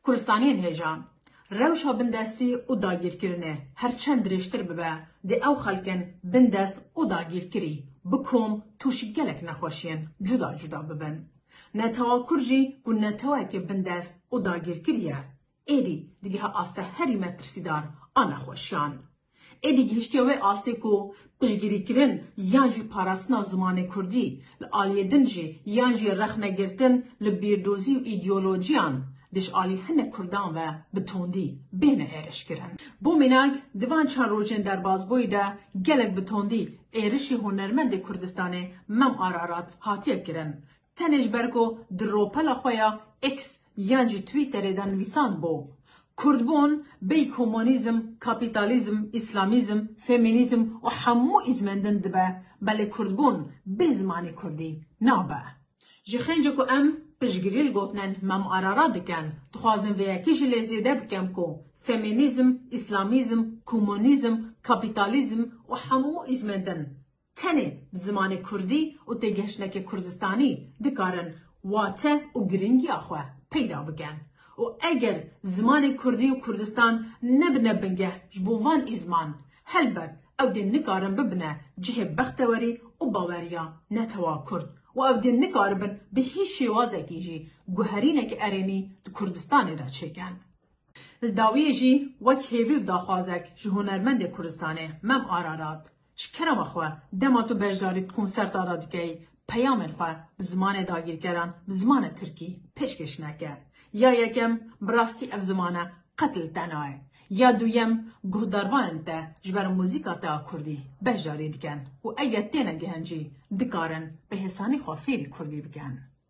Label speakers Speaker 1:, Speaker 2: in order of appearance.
Speaker 1: کردستانیان هیجان روشا بندستی و داگیر کرنه هرچند درشتر ببه ده او خلکن بندست و داگیر کری بکوم توش گلک نخوشین جدا جدا ببن نتوا کرجی که نتوا که بندست و داگیر کریه ایدی دیگه ها آسته هری مترسیدار آنه خوشیان ایدی گهشتی و آسته که پشگیری کرن یانجی پاراسنا زمان کردی لآلیه دنجی یانجی رخ نگرتن لبیردوزی و ایدئولوژیان دش آلی هنه کردان و بتوندی بین ایرش کرن. بو مناک دوان چند روزن در بازبوی ده گلک بتوندی ایرشی هنرمند کردستانه مم آرارات حاتیه کرن. تنش برگو دروپلا خویا اکس یانجی تویتر دان ویسان بو. کردبون بی کمونیزم، کپیتالیزم، اسلامیزم، فمینیزم و همو ازمندن دبه بله کردبون به زمانی کردی نابه. جخنجه که ام پشگیریل گوتنن مم آرارا دکن تخوازن و یکیش لیزیده بکم که فمینیزم، اسلامیزم، کمونیزم، کپیتالیزم و همو ازمندن تنه زمان کردی و تگشنک کردستانی دکارن واته و گرینگی آخواه پیدا بکن. و اگر زمان کردی و کردستان نبنه بنگه جبوان ازمان هلبت او دین نکارن ببنه جه بختوری و باوریا نتوا کرد و او دین نکاربن به هیچ شوازه کیجی گوهرینه که ارینی دو کردستان دا چکن. داویه جی وک هیوی داخوازک جهونرمند کردستانه مم آرارات شکرم اخواه دماتو بجداریت کنسرت آرادکی پیامن خواه بزمان داگیر کرن بزمان ترکی پیشکش نکرد. یا یکم براستی اف زمانه قتل تناه یا دویم گهداروان تا جبر موزیکا تا کردی بجاری دکن و اگر تینه گهنجی دکارن به حسانی خواه فیری کردی بکن.